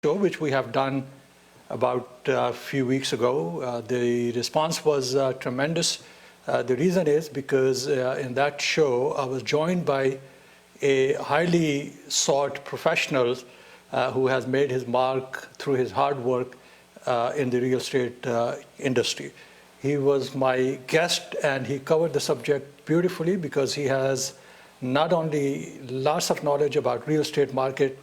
show, which we have done about a few weeks ago. The response was tremendous. The reason is because in that show, I was joined by a highly sought professional who has made his mark through his hard work in the real estate industry. He was my guest and he covered the subject beautifully because he has not only lots of knowledge about real estate market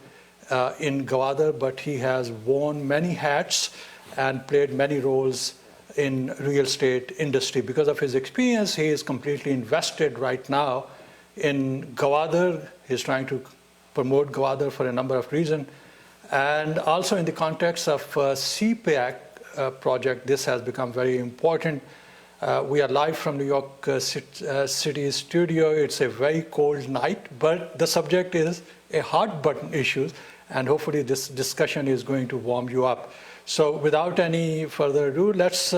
in Gwadar, but he has worn many hats and played many roles in real estate industry. Because of his experience, he is completely invested right now in Gwadar. He's trying to promote Gwadar for a number of reasons. And also in the context of CPIC project, this has become very important. We are live from New York City studio. It's a very cold night, but the subject is a hot button issue, and hopefully this discussion is going to warm you up. So without any further ado, let's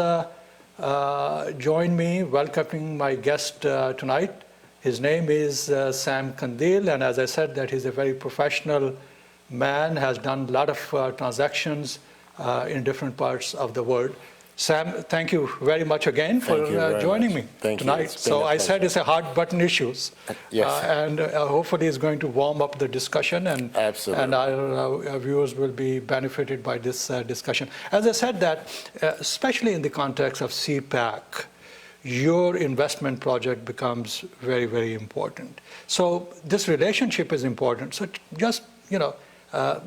join me welcoming my guest tonight. His name is Sam Kandil, and as I said, that he's a very professional man, has done a lot of transactions in different parts of the world. Sam, thank you very much again for joining me tonight. So I said it's a hard button issues. Yes. And hopefully it's going to warm up the discussion, and our viewers will be benefited by this discussion. As I said that, especially in the context of CPIC, your investment project becomes very, very important. So this relationship is important. So just,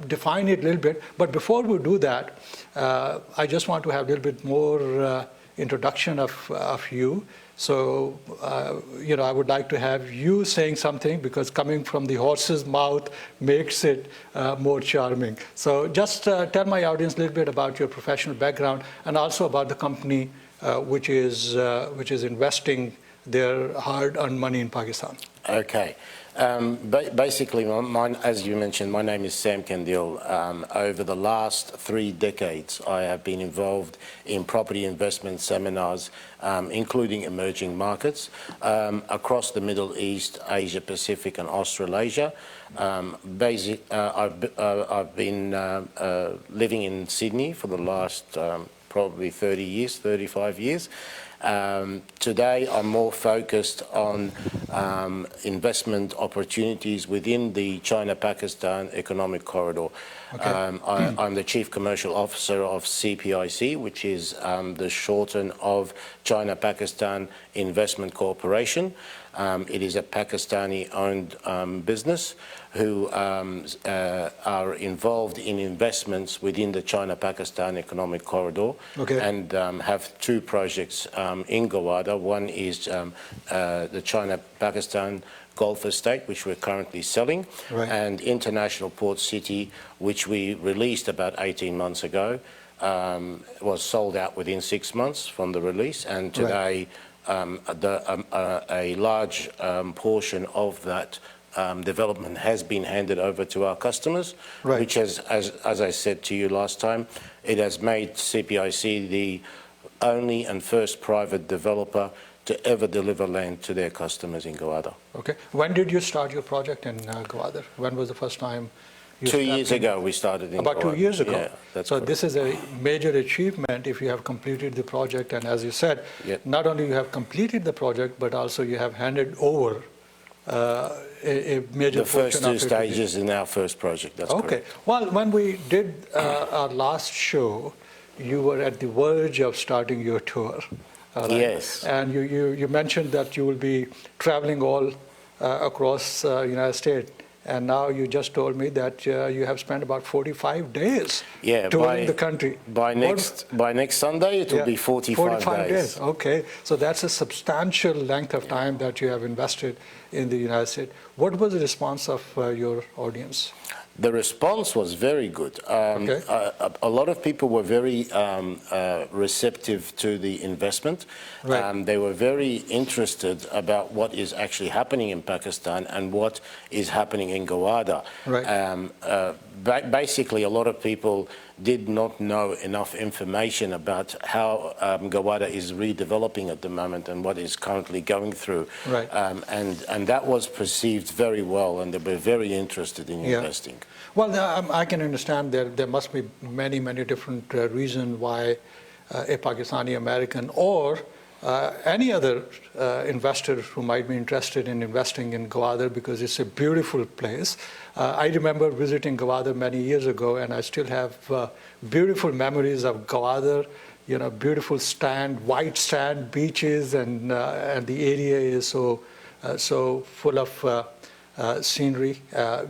define it a little bit. But before we do that, I just want to have a little bit more introduction of you. So, I would like to have you saying something, because coming from the horse's mouth makes it more charming. So just tell my audience a little bit about your professional background and also about the company which is investing their hard-earned money in Pakistan. Okay. Basically, as you mentioned, my name is Sam Kandil. Over the last 3 decades, I have been involved in property investment seminars, including emerging markets, across the Middle East, Asia Pacific, and Australasia. I've been living in Sydney for the last probably 30 years, 35 years. Today, I'm more focused on investment opportunities within the China-Pakistan Economic Corridor. Okay. I'm the Chief Commercial Officer of CPIC, which is the shorten of China-Pakistan Investment Corporation. It is a Pakistani-owned business who are involved in investments within the China-Pakistan Economic Corridor, okay, and have 2 projects in Gwadar. One is the China-Pakistan Gulf Estate, which we're currently selling, right, and International Port City, which we released about 18 months ago, was sold out within 6 months from the release, and today a large portion of that development has been handed over to our customers, right, which has, as I said to you last time, it has made CPIC the only and first private developer to ever deliver land to their customers in Gwadar. Okay. When did you start your project in Gwadar? When was the first time? 2 years ago we started in About Gwadar. 2 years ago. Yeah, that's so correct. This is a major achievement if you have completed the project, and as you said, yep, not only you have completed the project, but also you have handed over a major the first 2 stages in our first project. That's okay. Correct. Well, when we did our last show, you were at the verge of starting your tour. Right? Yes. And you mentioned that you will be traveling all across the United States. And now you just told me that you have spent about 45 days touring the country. By next Sunday, it will be 45 days. Okay. So that's a substantial length of time that you have invested in the United States. What was the response of your audience? The response was very good. Okay. A lot of people were very receptive to the investment. Right. They were very interested about what is actually happening in Pakistan and what is happening in Gwadar. Right. Basically, a lot of people did not know enough information about how Gwadar is redeveloping at the moment and what is currently going through. Right. And that was perceived very well, and they were very interested in investing. Well, I can understand there must be many different reasons why a Pakistani American or any other investor who might be interested in investing in Gwadar, because it's a beautiful place. I remember visiting Gwadar many years ago, and I still have beautiful memories of Gwadar. You know, beautiful white sand beaches, and the area is so full of scenery.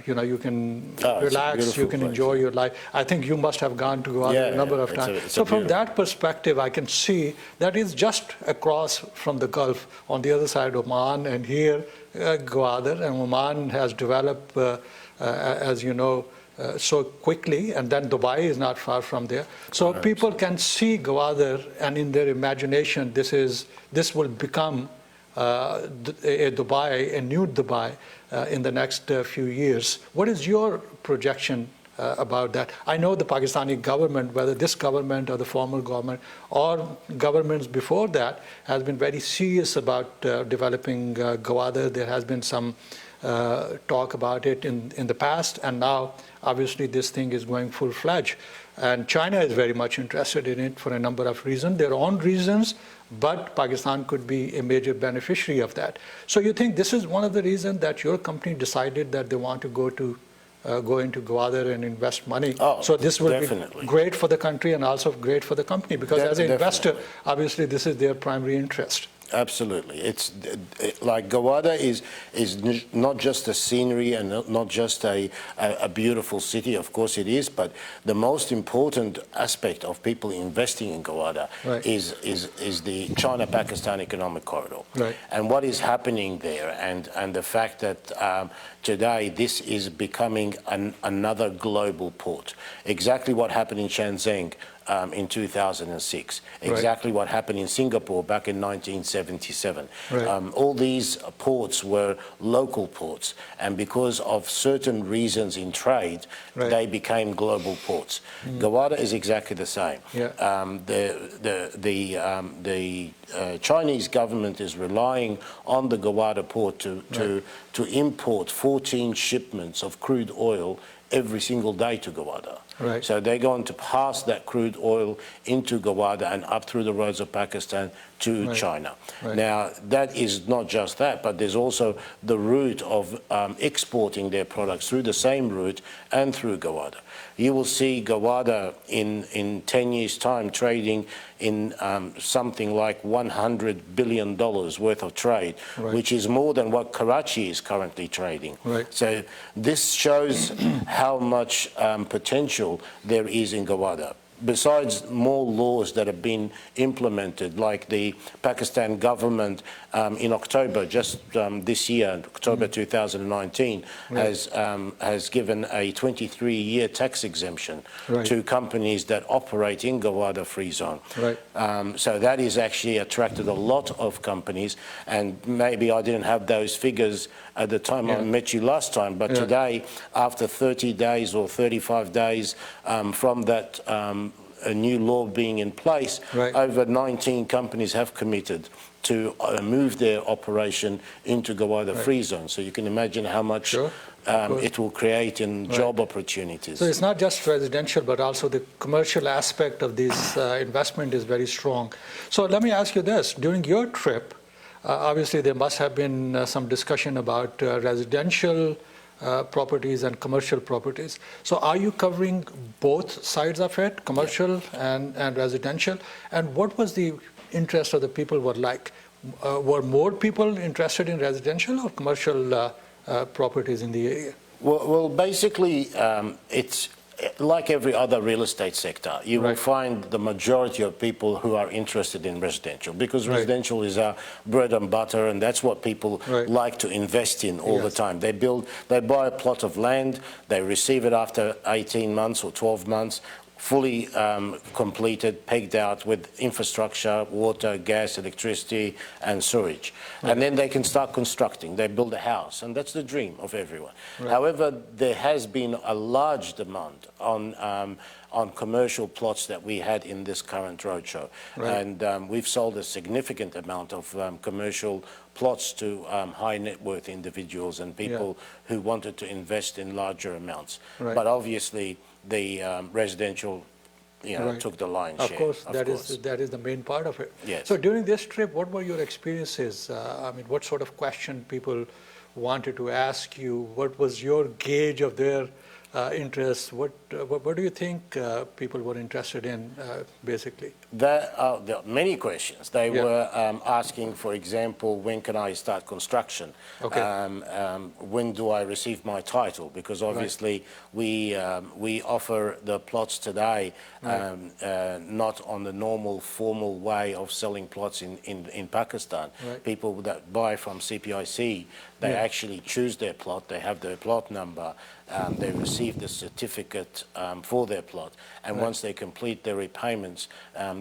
You know, you can relax, you can enjoy your life. I think you must have gone to Gwadar a number of times. So from that perspective, I can see that is just across from the Gulf, on the other side Oman, and here Gwadar, and Oman has developed, as you know, so quickly, and then Dubai is not far from there. So people can see Gwadar, and in their imagination, this will become a Dubai, a new Dubai, in the next few years. What is your projection about that? I know the Pakistani government, whether this government or the former government or governments before that, has been very serious about developing Gwadar. There has been some talk about it in the past, and now obviously this thing is going full-fledged. And China is very much interested in it for a number of reasons, their own reasons, but Pakistan could be a major beneficiary of that. So you think this is one of the reasons that your company decided that they want to go into Gwadar and invest money? So this will be great for the country and also great for the company, because as an investor, obviously this is their primary interest. Absolutely. It's like Gwadar is not just the scenery and not just a beautiful city. Of course it is, but the most important aspect of people investing in Gwadar is the China-Pakistan economic corridor. And what is happening there, and the fact that today this is becoming another global port. Exactly what happened in Shenzhen in 2006, exactly what happened in Singapore back in 1977. All these ports were local ports, and because of certain reasons in trade, they became global ports. Gwadar is exactly the same. The Chinese government is relying on the Gwadar port to import 14 shipments of crude oil every single day to Gwadar. So they're going to pass that crude oil into Gwadar and up through the roads of Pakistan to China. Now, that is not just that, but there's also the route of exporting their products through the same route and through Gwadar. You will see Gwadar in 10 years' time trading in something like $100 billion worth of trade, which is more than what Karachi is currently trading. So this shows how much potential there is in Gwadar. Besides more laws that have been implemented, like the Pakistan government in October, just this year, October 2019, has given a 23-year tax exemption to companies that operate in Gwadar Free Zone. So that has actually attracted a lot of companies, and maybe I didn't have those figures at the time I met you last time, but today, after 30 days or 35 days from that a new law being in place, over 19 companies have committed to move their operation into Gwadar Free Zone. So you can imagine how much it will create in job opportunities. So it's not just residential, but also the commercial aspect of this investment is very strong. So let me ask you this. During your trip, obviously there must have been some discussion about residential properties and commercial properties. So are you covering both sides of it, commercial and residential? And what was the interest of the people were like? Were more people interested in residential or commercial properties in the area? Well, basically, it's like every other real estate sector. You will find the majority of people who are interested in residential, because residential is our bread and butter, and that's what people like to invest in all the time. They buy a plot of land, they receive it after 18 months or 12 months, fully completed, pegged out with infrastructure, water, gas, electricity, and sewage. Right. And then they can start constructing. They build a house, and that's the dream of everyone. Right. However, there has been a large demand on commercial plots that we had in this current roadshow. Right. And we've sold a significant amount of commercial plots to high net worth individuals and people who wanted to invest in larger amounts. Right. But obviously, the residential took the lion's share. Of course, that is the main part of it. Yes. So during this trip, what were your experiences? I mean, what sort of question people wanted to ask you? What was your gauge of their interest? What do you think people were interested in, basically? There are many questions. They were asking, for example, when can I start construction? Okay. When do I receive my title? Because obviously we offer the plots today not on the normal formal way of selling plots in Pakistan. Right. People that buy from CPIC, they actually choose their plot, they have their plot number, they receive the certificate for their plot, and once they complete their repayments,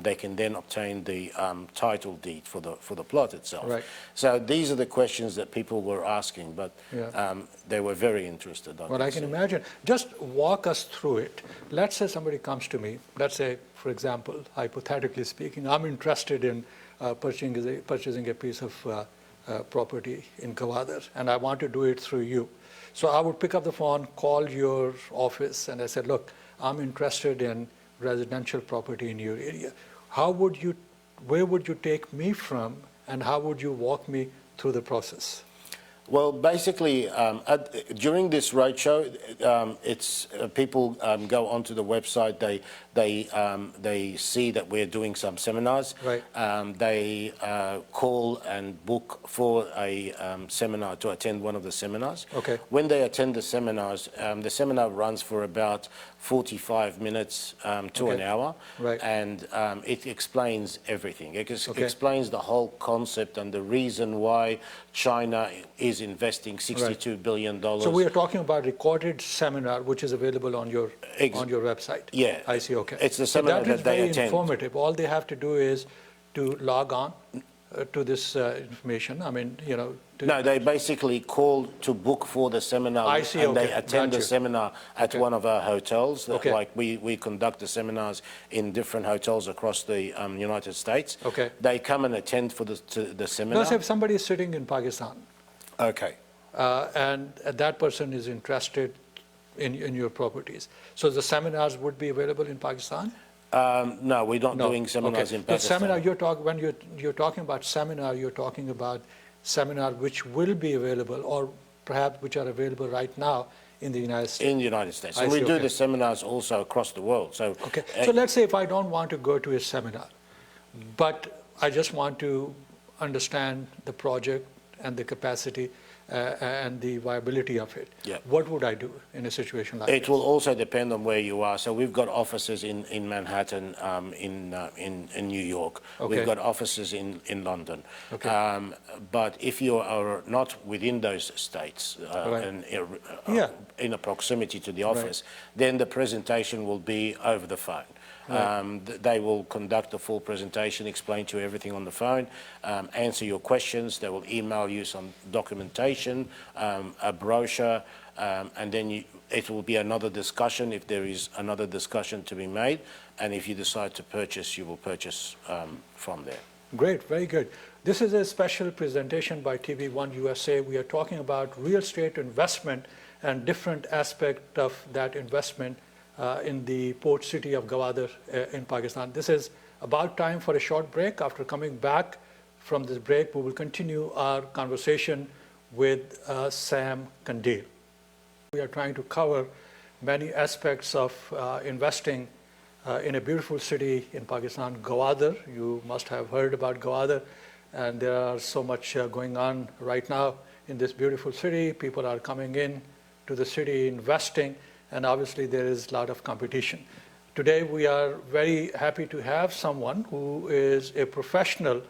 they can then obtain the title deed for the plot itself. Right. So these are the questions that people were asking, but they were very interested. Well, I can imagine. Just walk us through it. Let's say somebody comes to me, let's say, for example, hypothetically speaking, I'm interested in purchasing a piece of property in Gwadar, and I want to do it through you. So I would pick up the phone, call your office, and I said, look, I'm interested in residential property in your area. Where would you take me from, and how would you walk me through the process? Well, basically, during this roadshow, people go onto the website. They see that we're doing some seminars. Right. They call and book for a seminar to attend one of the seminars. Okay. When they attend the seminar runs for about 45 minutes to an hour, right. And it explains everything. It explains the whole concept and the reason why China is investing $62 billion. So we are talking about recorded seminar, which is available on your website. Yeah, I see. Okay, it's the seminar that they attend. That is very informative. All they have to do is to log on to this information. I mean, No, they basically call to book for the seminar. I see. And they attend the seminar at one of our hotels. Okay. Like we conduct the seminars in different hotels across the United States. Okay. They come and attend for the seminar. Let's say if somebody is sitting in Pakistan. Okay. And that person is interested in your properties. So the seminars would be available in Pakistan? No, we're not doing seminars in Pakistan. The seminar when you're talking about seminar, you're talking about seminar which will be available, or perhaps which are available right now in the United States. In the United States. And we do the seminars also across the world. So, so let's say if I don't want to go to a seminar, but I just want to understand the project and the capacity and the viability of it. Yeah. What would I do in a situation like this? It will also depend on where you are. So we've got offices in Manhattan, in New York. Okay. We've got offices in London. Okay. But if you are not within those states and in a proximity to the office, then the presentation will be over the phone. They will conduct a full presentation, explain to you everything on the phone, answer your questions. They will email you some documentation, a brochure, and then it will be another discussion if there is another discussion to be made. And if you decide to purchase, you will purchase from there. Great, very good. This is a special presentation by TVOneUSA. We are talking about real estate investment and different aspects of that investment in the port city of Gwadar in Pakistan. This is about time for a short break. After coming back from this break, we will continue our conversation with Sam Kandil. We are trying to cover many aspects of investing in a beautiful city in Pakistan, Gwadar. You must have heard about Gwadar, and there are so much going on right now in this beautiful city. People are coming in to the city, investing, and obviously there is a lot of competition. Today we are very happy to have someone who is a professional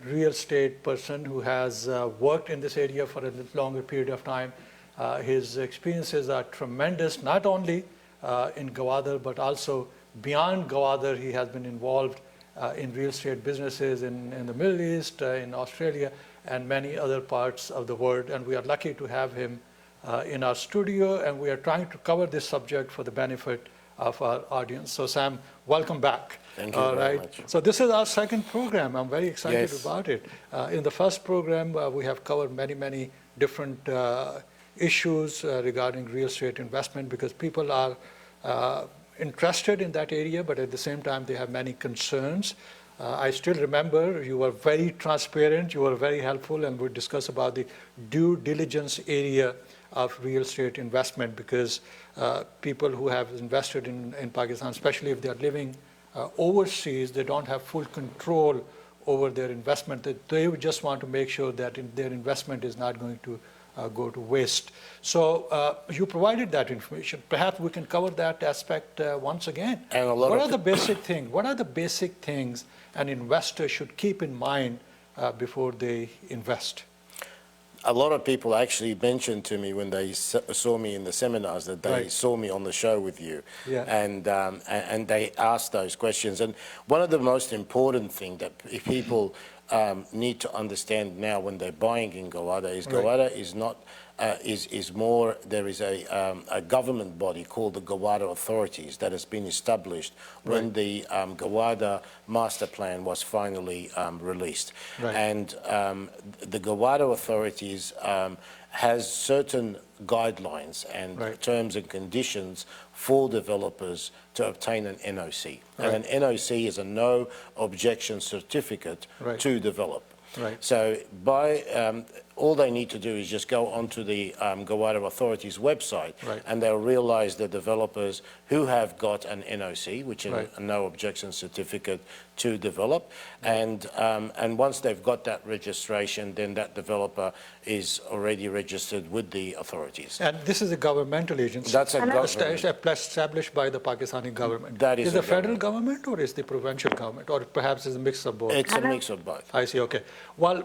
real estate person who has worked in this area for a longer period of time. His experiences are tremendous, not only in Gwadar, but also beyond Gwadar, he has been involved in real estate businesses in the Middle East, in Australia, and many other parts of the world. And we are lucky to have him in our studio, and we are trying to cover this subject for the benefit of our audience. So Sam, welcome back. Thank you very much. So this is our second program. I'm very excited Yes. about it. In the first program, we have covered many different issues regarding real estate investment, because people are interested in that area, but at the same time, they have many concerns. I still remember you were very transparent, you were very helpful, and we discussed about the due diligence area of real estate investment, because people who have invested in Pakistan, especially if they are living overseas, they don't have full control over their investment. They would just want to make sure that their investment is not going to go to waste. So you provided that information. Perhaps we can cover that aspect once again. And what are the basic things? What are the basic things an investor should keep in mind before they invest? A lot of people actually mentioned to me when they saw me in the seminars that they saw me on the show with you, and they asked those questions. And one of the most important things that people need to understand now when they're buying in Gwadar is Gwadar is not is more. There is a government body called the Gwadar Authorities that has been established when the Gwadar Master Plan was finally released, and the Gwadar Authorities has certain guidelines and terms and conditions for developers to obtain an NOC. And an NOC is a no objection certificate to develop. So by all they need to do is just go onto the Gwadar Authorities website, and they'll realize the developers who have got an NOC, which is a no objection certificate to develop, and once they've got that registration, then that developer is already registered with the authorities. And this is a governmental agency. That's a government. Established by the Pakistani government. That is the federal government, or is the provincial government, or perhaps it's a mix of both? It's a mix of both. I see, okay. Well,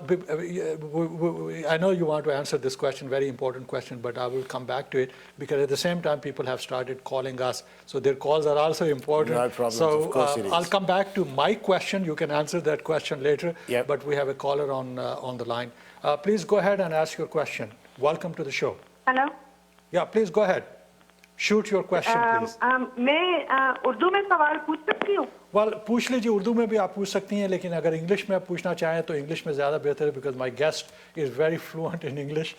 I know you want to answer this question, very important question, but I will come back to it, because at the same time, people have started calling us, so their calls are also important. No problem, so, of course it is. I'll come back to my question. You can answer that question later, Yep. but we have a caller on the line. Please go ahead and ask your question. Welcome to the show. Hello Yeah, please go ahead. Shoot your question, please. मैं उर्दू में सवाल पूछ सकती हूँ? Well, पूछ लीजिए, उर्दू में भी आप पूछ सकती हैं, लेकिन अगर इंग्लिश में आप पूछना चाहें तो इंग्लिश में ज़्यादा बेहतर है, because my guest is very fluent in English.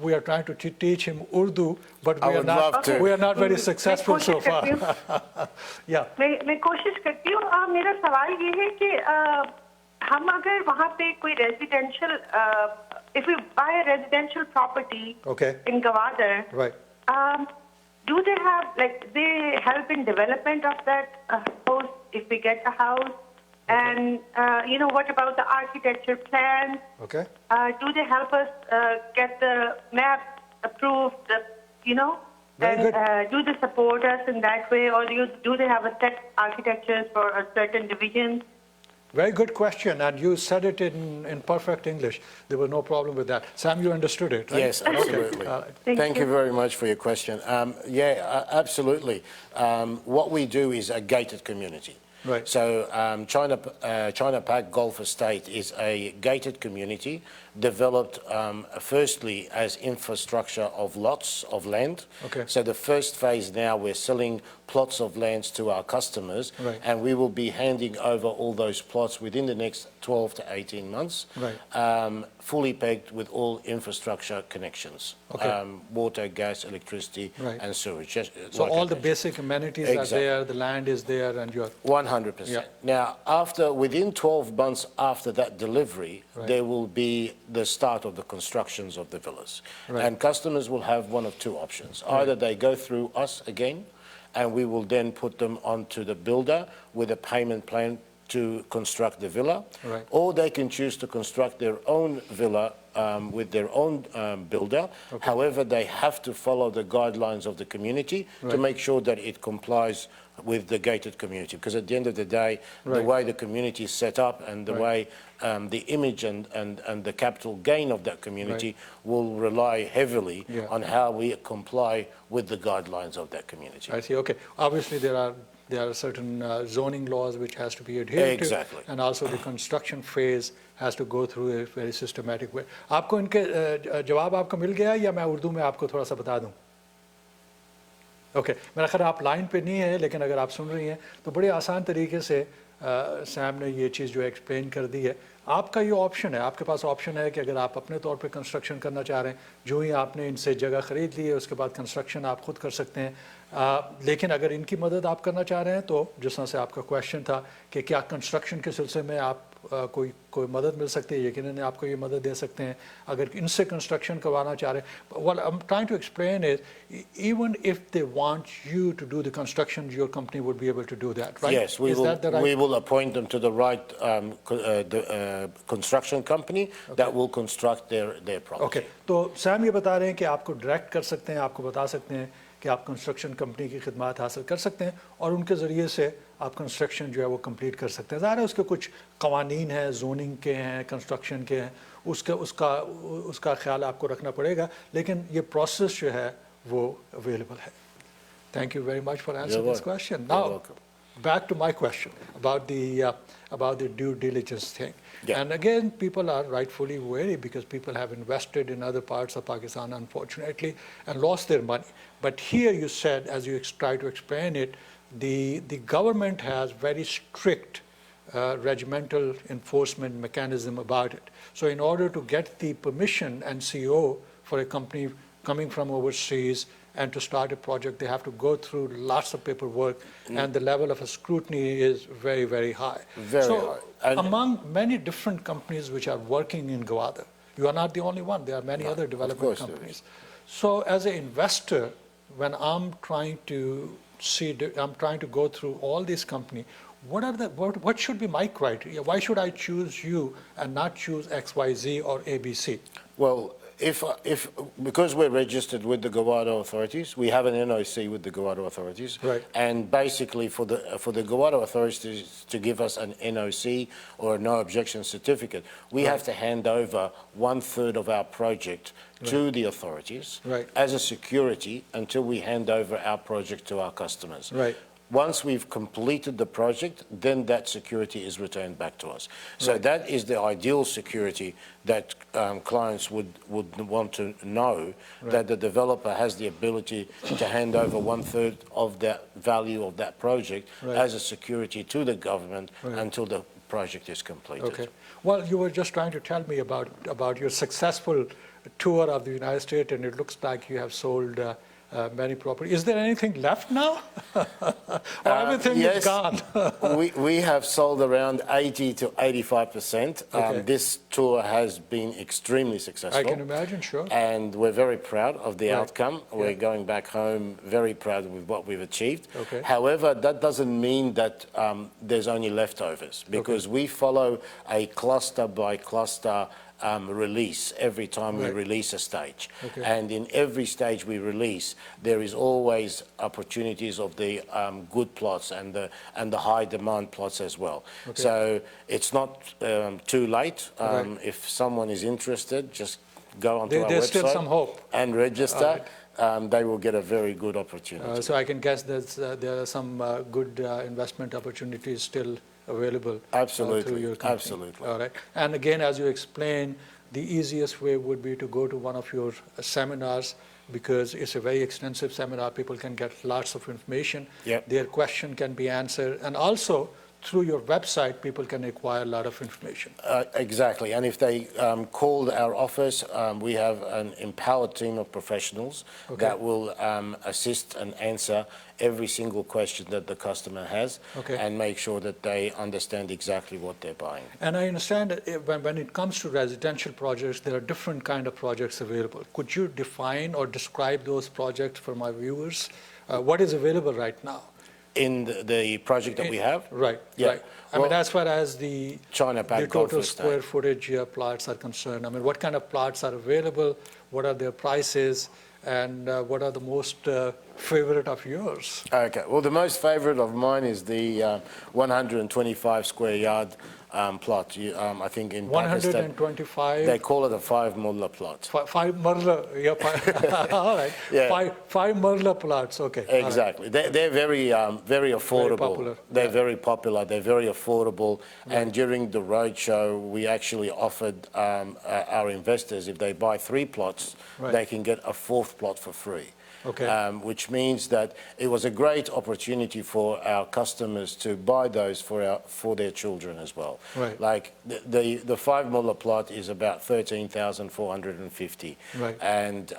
We are trying to teach him Urdu, but we are not very successful so far. Yeah. मैं कोशिश करती हूँ. मेरा सवाल ये है कि हम अगर वहाँ पे कोई residential, if we buy a residential property in Gwadar, do they have, like, they help in development of that house if we get a house? And, you know, what about the architecture plans? Do they help us get the map approved, you know? And do they support us in that way? Or do they have a set architectures for a certain division? Very good question, and you said it in perfect English. There was no problem with that. Sam, you understood it, right? Yes, absolutely. Thank you very much for your question. Yeah, absolutely. What we do is a gated community. So China Park Golf Estate is a gated community developed firstly as infrastructure of lots of land. So the first phase now, we're selling plots of lands to our customers, and we will be handing over all those plots within the next 12 to 18 months, fully pegged with all infrastructure connections, water, gas, electricity, and sewage. So all the basic amenities are there, the land is there, and you're... 100%. Now, within 12 months after that delivery, there will be the start of the constructions of the villas. And customers will have one of two options. Either they go through us again, and we will then put them onto the builder with a payment plan to construct the villa, or they can choose to construct their own villa with their own builder. Okay. However, they have to follow the guidelines of the community to make sure that it complies with the gated community, because at the end of the day, the way the community is set up and the way the image and the capital gain of that community will rely heavily on how we comply with the guidelines of that community. I see. Okay. Obviously, there are certain zoning laws which has to be adhered to, and also the construction phase has to go through a very systematic way. आपको इनके जवाब आपको मिल गया या मैं उर्दू में आपको थोड़ा सा बता दूं? ओके, मेरा ख्याल आप लाइन पे नहीं है, लेकिन अगर आप सुन रही हैं तो बड़े आसान तरीके से सैम ने ये चीज़ जो एक्सप्लेन कर दी है। आपका ये ऑप्शन है, आपके पास ऑप्शन है कि अगर आप अपने तौर पे कंस्ट्रक्शन करना चाह रहे हैं, जो ही आपने इनसे जगह ख़रीद ली है उसके बाद कंस्ट्रक्शन आप खुद कर सकते हैं। लेकिन अगर इनकी मदद आप करना चाह रहे हैं तो जिस तरह से आपका क्वेश्चन था कि क्या कंस्ट्रक्शन के सिलसिले में आप कोई मदद मिल सकती है, यकीनन आपको ये मदद दे सकते हैं। अगर इनसे कंस्ट्रक्शन करवाना चाह रहे हैं, what I'm trying to explain is even if they want you to do the construction, your company would be able to do that, right? Yes, we will appoint them to the right construction company that will construct their property. Okay, तो Sam ये बता रहे हैं कि आपको direct कर सकते हैं, आपको बता सकते हैं कि आप कंस्ट्रक्शन कंपनी की खिदमत हासिल कर सकते हैं और उनके ज़रिए से आप कंस्ट्रक्शन जो है वो कंप्लीट कर सकते हैं। ज़ाहिर है उसके कुछ कवानीन हैं, जोनिंग के हैं, कंस्ट्रक्शन के हैं, उसका ख्याल आपको रखना पड़ेगा, लेकिन ये प्रोसेस जो है वो अवेलेबल है। Thank you very much for answering this question. Now, back to my question about the due diligence thing. Yeah. And again, people are rightfully wary because people have invested in other parts of Pakistan, unfortunately, and lost their money. But here you said, as you try to explain it, the government has very strict regimental enforcement mechanism about it. So in order to get the permission and CO for a company coming from overseas and to start a project, they have to go through lots of paperwork, and the level of scrutiny is very, very high. Very high. And among many different companies which are working in Gwadar, you are not the only one. There are many other development companies. So as an investor, when I'm trying to go through all these companies, what should be my criteria? Why should I choose you and not choose XYZ or ABC? Well, because we're registered with the Gwadar authorities, we have an NOC with the Gwadar authorities, right? And basically, for the Gwadar authorities to give us an NOC or a no objection certificate, we have to hand over 1/3 of our project to the authorities as a security until we hand over our project to our customers. Right. Once we've completed the project, then that security is returned back to us. So that is the ideal security that clients would want to know, that the developer has the ability to hand over 1/3 of that value of that project as a security to the government until the project is completed. Okay. Well, you were just trying to tell me about your successful tour of the United States, and it looks like you have sold many properties. Is there anything left now? Or everything is gone? we have sold around 80 to 85%. This tour has been extremely successful. I can imagine, sure. And we're very proud of the outcome. We're going back home very proud with what we've achieved. However, that doesn't mean that there's only leftovers, because we follow a cluster by cluster release every time we release a stage. And in every stage we release, there is always opportunities of the good plots and the high demand plots as well. So it's not too late. If someone is interested, just go onto our website. There's still some hope. And register. They will get a very good opportunity. So I can guess that there are some good investment opportunities still available through your company. Absolutely. All right. And again, as you explained, the easiest way would be to go to one of your seminars, because it's a very extensive seminar. People can get lots of information. Their question can be answered. And also, through your website, people can acquire a lot of information. Exactly. And if they call our office, we have an empowered team of professionals that will assist and answer every single question that the customer has and make sure that they understand exactly what they're buying. And I understand that when it comes to residential projects, there are different kind of projects available. Could you define or describe those projects for my viewers? What is available right now? in the project that we have. Right, Yeah. right. I mean, as far as the total square footage plots are concerned, I mean, what kind of plots are available? What are their prices? And what are the most favorite of yours? Okay, well, the most favorite of mine is the 125 square yard plot. I think in 125. They call it a 5 mulla plot. Five marla, yeah. All right. Yeah. Five marla plots. Okay. Exactly. Right. They're very affordable. Very popular. They're very popular. They're very affordable. Right. And during the roadshow, we actually offered our investors, if they buy 3 plots, right, they can get a 4th plot for free. Okay. Which means that it was a great opportunity for our customers to buy those for their children as well. Right. Like the 5 mulla plot is about 13,450, right, and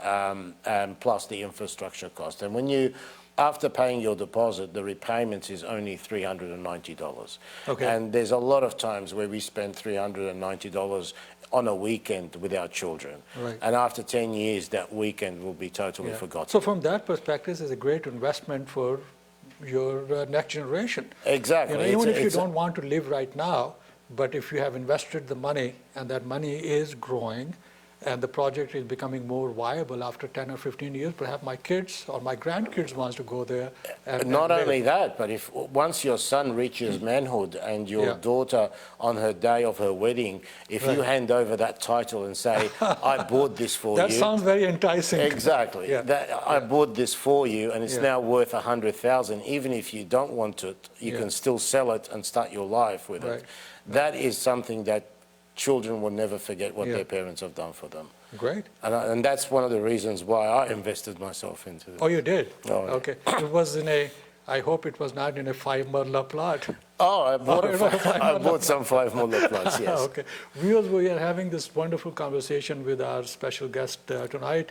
plus the infrastructure cost. And when you, after paying your deposit, the repayment is only $390. Okay. And there's a lot of times where we spend $390 on a weekend with our children. Right. And after 10 years, that weekend will be totally forgotten. So from that perspective, it's a great investment for your next generation. Exactly. You know, even if you don't want to live right now, but if you have invested the money and that money is growing and the project is becoming more viable after 10 or 15 years, perhaps my kids or my grandkids wants to go there. Not only that, but if once your son reaches manhood and your daughter on her day of her wedding, if you hand over that title and say, I bought this for you. That sounds very enticing. Exactly. I bought this for you and it's now worth $100,000. Even if you don't want it, you can still sell it and start your life with it. That is something that children will never forget what their parents have done for them. Great. And that's one of the reasons why I invested myself into it. Oh, you did? Oh, okay. It was in a, I hope it was not in a 5 marla plot. Oh, I bought some 5 mulla plots, yes. Okay. Viewers, we are having this wonderful conversation with our special guest tonight,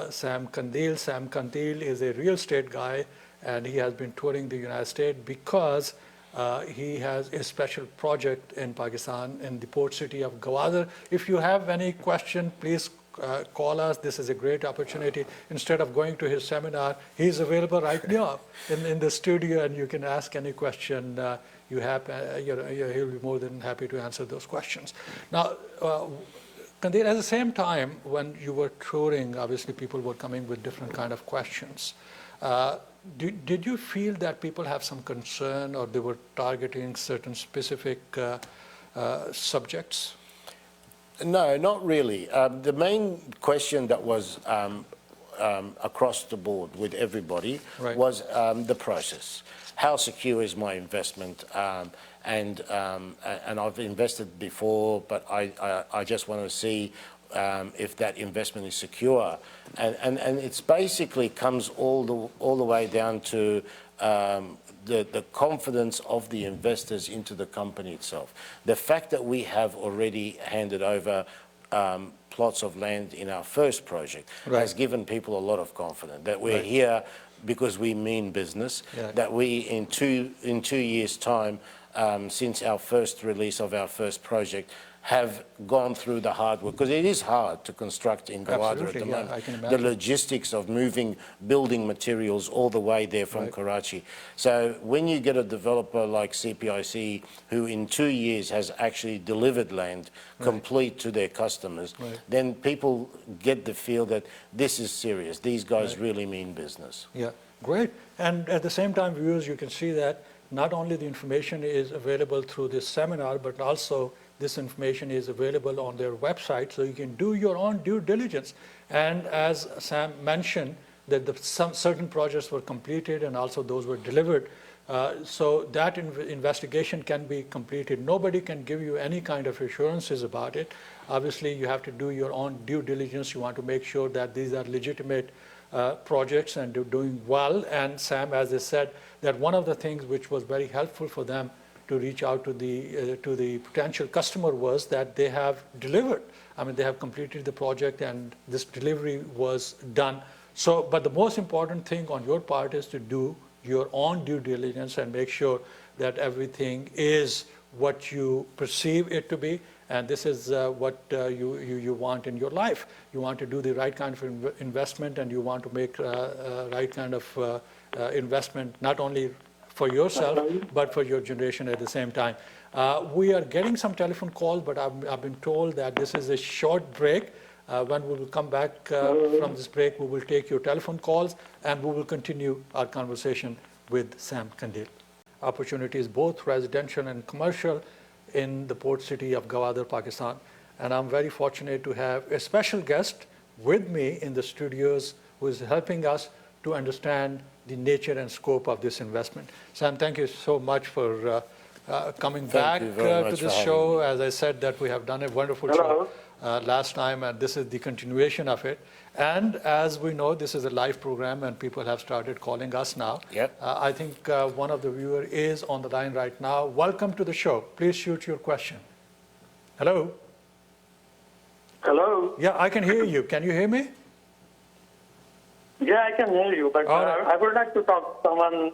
Sam Kandil. Sam Kandil is a real estate guy, and he has been touring the United States because he has a special project in Pakistan in the port city of Gwadar. If you have any question, please call us. This is a great opportunity. Instead of going to his seminar, he's available right now in the studio, and you can ask any question you have. He'll be more than happy to answer those questions. Now, Kandil, at the same time, when you were touring, obviously people were coming with different kind of questions. Did you feel that people have some concern or they were targeting certain specific subjects? No, not really. The main question that was across the board with everybody was the process. How secure is my investment? And I've invested before, but I just want to see if that investment is secure. And it's basically comes all the way down to the confidence of the investors into the company itself. The fact that we have already handed over plots of land in our first project has given people a lot of confidence that we're here because we mean business, that we in two years' time, since our first release of our first project, have gone through the hard work, because it is hard to construct in Gwadar at the moment. I can imagine. The logistics of moving building materials all the way there from Karachi. So when you get a developer like CPIC, who in 2 years has actually delivered land complete to their customers, then people get the feel that this is serious. These guys really mean business. Yeah, great. And at the same time, viewers, you can see that not only the information is available through this seminar, but also this information is available on their website, so you can do your own due diligence. And as Sam mentioned, that some certain projects were completed and also those were delivered. So that investigation can be completed. Nobody can give you any kind of assurances about it. Obviously, you have to do your own due diligence. You want to make sure that these are legitimate projects and they're doing well. And Sam, as I said, that one of the things which was very helpful for them to reach out to the potential customer was that they have delivered. I mean, they have completed the project and this delivery was done. So, but the most important thing on your part is to do your own due diligence and make sure that everything is what you perceive it to be. And this is what you want in your life. You want to do the right kind of investment, and you want to make right kind of investment, not only for yourself, but for your generation at the same time. We are getting some telephone calls, but I've been told that this is a short break. When we will come back from this break, we will take your telephone calls and we will continue our conversation with Sam Kandil. Opportunities, both residential and commercial, in the port city of Gwadar, Pakistan. And I'm very fortunate to have a special guest with me in the studios who is helping us to understand the nature and scope of this investment. Sam, thank you so much for coming back to this show. As I said, that we have done a wonderful show last time, and this is the continuation of it. And as we know, this is a live program, and people have started calling us now. Yep. I think one of the viewers is on the line right now. Welcome to the show. Please shoot your question. Hello? Hello? Yeah, I can hear you. Can you hear me? Yeah, I can hear you, but I would like to talk to someone.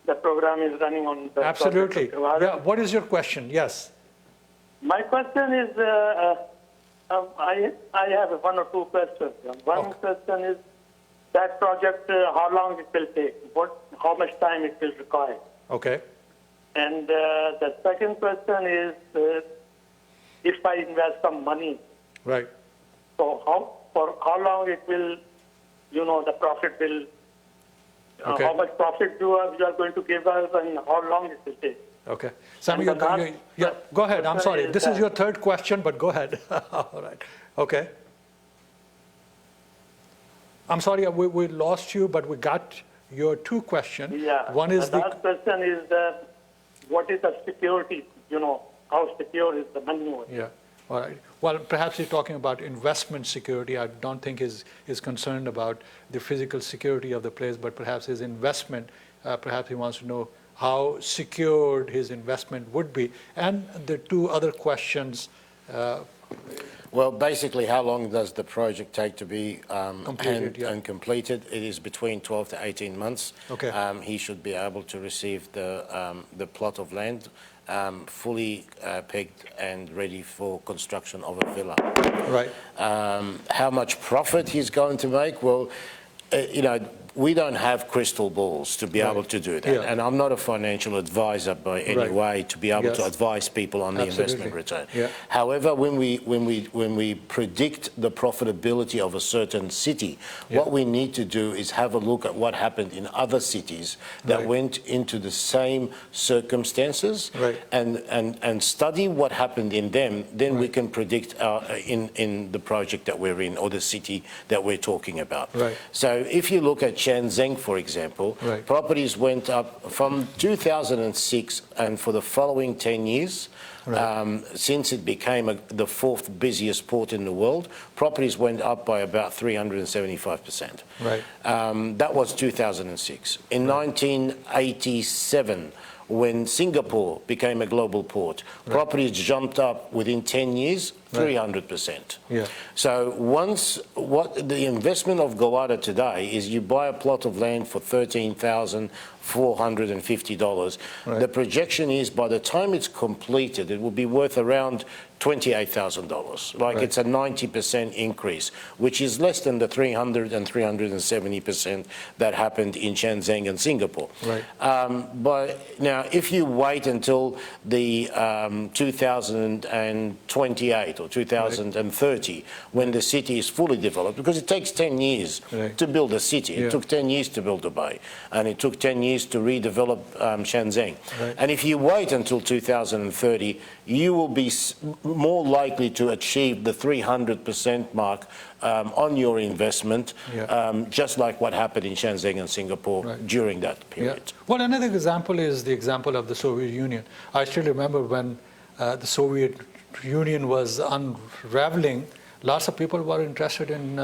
The program is running on the Absolutely. Yeah. What is your question? Yes. My question is, I have one or two questions. One question is that project, how long it will take? How much time it will require? Okay. And the second question is, if I invest some money, right? So for how long it will, the profit will. Okay. How much profit you are going to give us, and how long it will take? Okay. Sam, yeah, go ahead. I'm sorry. This is your third question, but go ahead. All right. Okay. I'm sorry, we lost you, but we got your two questions. Yeah. One is the last question is what is the security? How secure is the money? Yeah. All right. Well, perhaps he's talking about investment security. I don't think he's concerned about the physical security of the place, but perhaps his investment, perhaps he wants to know how secured his investment would be. And the two other questions. Well, basically, how long does the project take to be completed? And completed? It is between 12 to 18 months. Okay. He should be able to receive the plot of land fully pegged and ready for construction of a villa. Right. How much profit he's going to make? Well, we don't have crystal balls to be able to do that. Yeah. And I'm not a financial advisor by any way to be able to advise people on the investment return. Yeah. However, when we predict the profitability of a certain city, what we need to do is have a look at what happened in other cities that went into the same circumstances and study what happened in them. Then we can predict in the project that we're in or the city that we're talking about. Right. So if you look at Shenzhen, for example, properties went up from 2006 and for the following 10 years, since it became the fourth busiest port in the world, properties went up by about 375%. Right. That was 2006. In 1987, when Singapore became a global port, properties jumped up within 10 years, 300%. Yeah. So what the investment of Gwadar today is you buy a plot of land for $13,450. The projection is by the time it's completed, it will be worth around $28,000. Like it's a 90% increase, which is less than the 300 and 370% that happened in Shenzhen and Singapore. Right. But now, if you wait until the 2028 or 2030, when the city is fully developed, because it takes 10 years to build a city. It took 10 years to build Dubai, and it took 10 years to redevelop Shenzhen. And if you wait until 2030, you will be more likely to achieve the 300% mark on your investment, just like what happened in Shenzhen and Singapore during that period. Yeah. Well, another example is the example of the Soviet Union. I still remember when the Soviet Union was unraveling, lots of people were interested in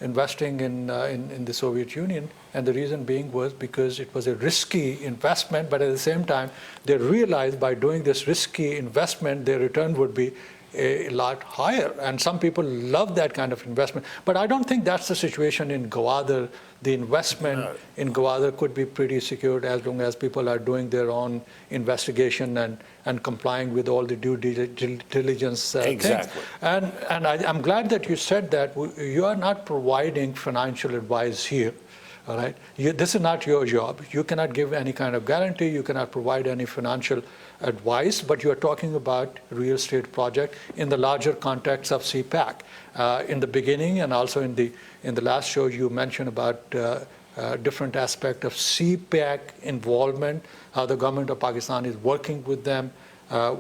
investing in the Soviet Union, and the reason being was because it was a risky investment, but at the same time, they realized by doing this risky investment, their return would be a lot higher. And some people love that kind of investment. But I don't think that's the situation in Gwadar. The investment in Gwadar could be pretty secured as long as people are doing their own investigation and complying with all the due diligence things. And I'm glad that you said that you are not providing financial advice here. All right. This is not your job. You cannot give any kind of guarantee. You cannot provide any financial advice. But you are talking about real estate project in the larger context of CPIC. In the beginning and also in the last show, you mentioned about different aspect of CPIC involvement, how the government of Pakistan is working with them,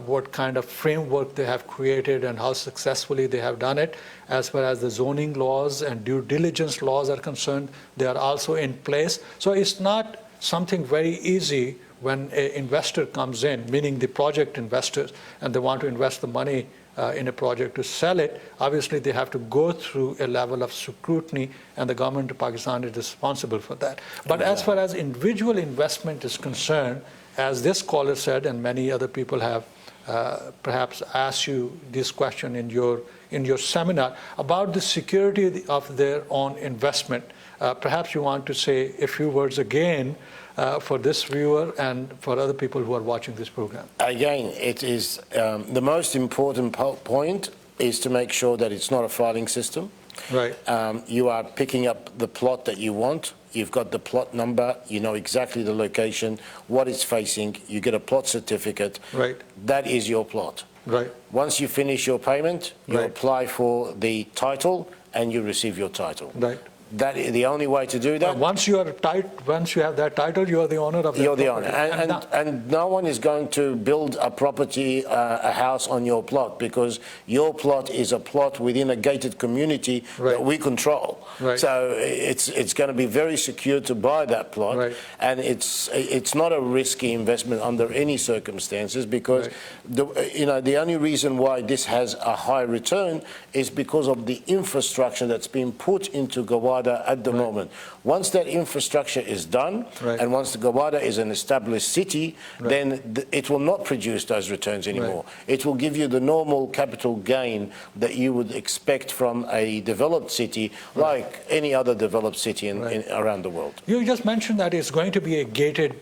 what kind of framework they have created and how successfully they have done it. As far as the zoning laws and due diligence laws are concerned, they are also in place. So it's not something very easy when an investor comes in, meaning the project investors, and they want to invest the money in a project to sell it. Obviously, they have to go through a level of scrutiny, and the government of Pakistan is responsible for that. But as far as individual investment is concerned, as this caller said, and many other people have perhaps asked you this question in your seminar about the security of their own investment. Perhaps you want to say a few words again for this viewer and for other people who are watching this program. Again, it is the most important point is to make sure that it's not a filing system. Right. You are picking up the plot that you want. You've got the plot number. You know exactly the location, what it's facing. You get a plot certificate. Right. That is your plot. Right. Once you finish your payment, you Right. apply for the title and you receive your title. Right. That is the only way to do that. Once you have that title, you are the owner of that You're the property. owner. And no one is going to build a property, a house on your plot, because your plot is a plot within a gated community Right. that we control. Right. So it's going to be very secure to buy that plot. Right. And it's not a risky investment under any circumstances, because Right. the only reason why this has a high return is because of the infrastructure that's been put into Gawada at the moment. Once that infrastructure is done, Right. and once the Gawada is an established city, Right. then it will not produce those returns anymore. It will give you the normal capital gain that you would expect from a developed city, like any other developed city around the world. You just mentioned that it's going to be a gated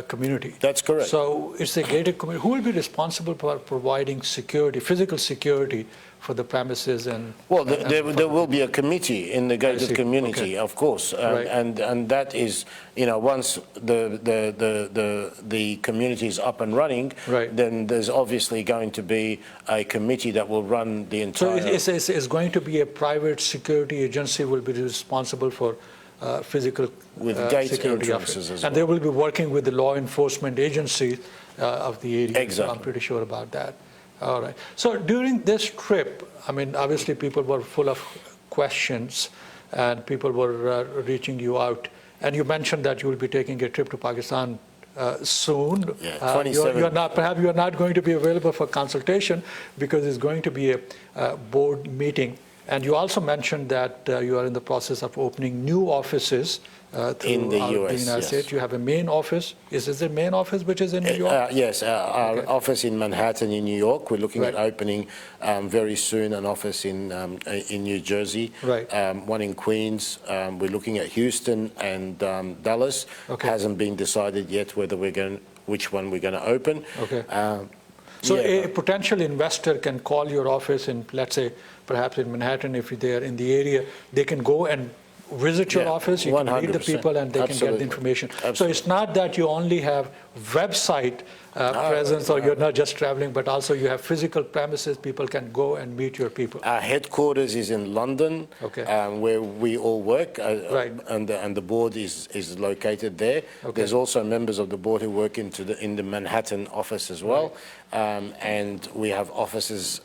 community. That's correct. So it's a gated community. Who will be responsible for providing security, physical security for the premises and? Well, there will be a committee in the gated community, of course, Right. and that is, once the community is up and running, Right. then there's obviously going to be a committee that will run the So entire. it's going to be a private security agency will be responsible for physical With gate security of entrances it. as And well. they will be working with the law enforcement agencies of the area. Exactly. So I'm pretty sure about that. All right. So during this trip, I mean, obviously people were full of questions and people were reaching you out. And you mentioned that you will be taking a trip to Pakistan soon. Yeah, 27. Perhaps you are not going to be available for consultation because it's going to be a board meeting. And you also mentioned that you are in the process of opening new offices In the throughout US, United yes. States. You have a main office. Is this the main office which is in New York? Yes, our Okay. office in Manhattan in New York. We're looking at Right. opening very soon an office in New Jersey, Right. One in Queens. We're looking at Houston and Dallas. Okay. Hasn't been decided yet which one we're going to open. Okay. So yeah. a potential investor can call your office in, let's say, perhaps in Manhattan, if they are in the area, they can go and visit your Yeah, office, you can meet the 100%. people, and they can get Absolutely. the information. So Absolutely. it's not that you only have website presence or you're not just traveling, but also you have physical premises, people can go and meet your people. Our headquarters is in London, Okay. where we all work, Right. and the board is located there. Okay. There's also members of the board who work in the Manhattan office as well, and we have offices.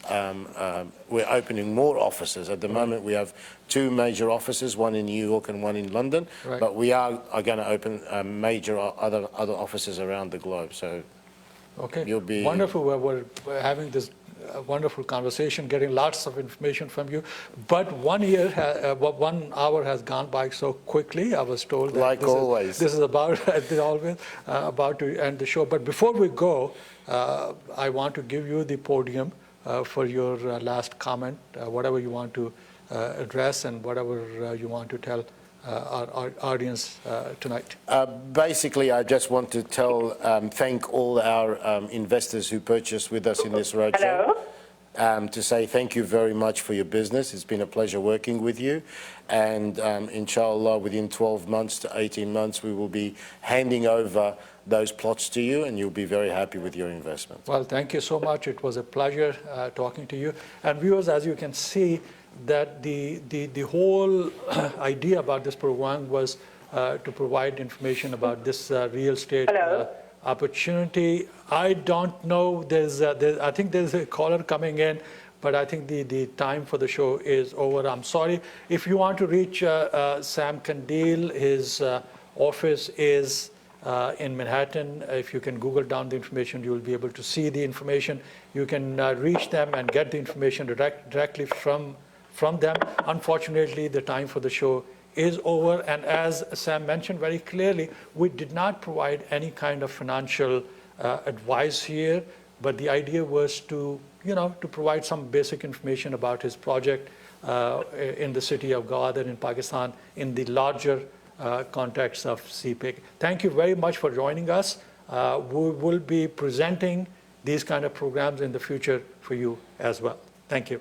We're opening more offices at the moment. We have 2 major offices, one in New York and one in London. Right. But we are going to open major other offices around the globe. So. Okay, You'll be- wonderful. We're having this wonderful conversation, getting lots of information from you. But 1 year, 1 hour has gone by so quickly. I was told that Like always. this is about about to end the show. But before we go, I want to give you the podium for your last comment, whatever you want to address and whatever you want to tell our audience tonight. Basically, I just want to thank all our investors who purchased with us in this roadshow. Hello? to say thank you very much for your business. It's been a pleasure working with you. And inshallah, within 12 months to 18 months, we will be handing over those plots to you, and you'll be very happy with your investment. Well, thank you so much. It was a pleasure talking to you. And viewers, as you can see, that the whole idea about this program was to provide information about this real estate opportunity. I don't know. I think there's a caller coming in, but I think the time for the show is over. I'm sorry. If you want to reach Sam Kandil, his office is in Manhattan. If you can Google down the information, you will be able to see the information. You can reach them and get the information directly from them. Unfortunately, the time for the show is over. And as Sam mentioned very clearly, we did not provide any kind of financial advice here, but the idea was to provide some basic information about his project in the city of Gwadar in Pakistan in the larger context of CPIC. Thank you very much for joining us. We will be presenting these kind of programs in the future for you as well. Thank you.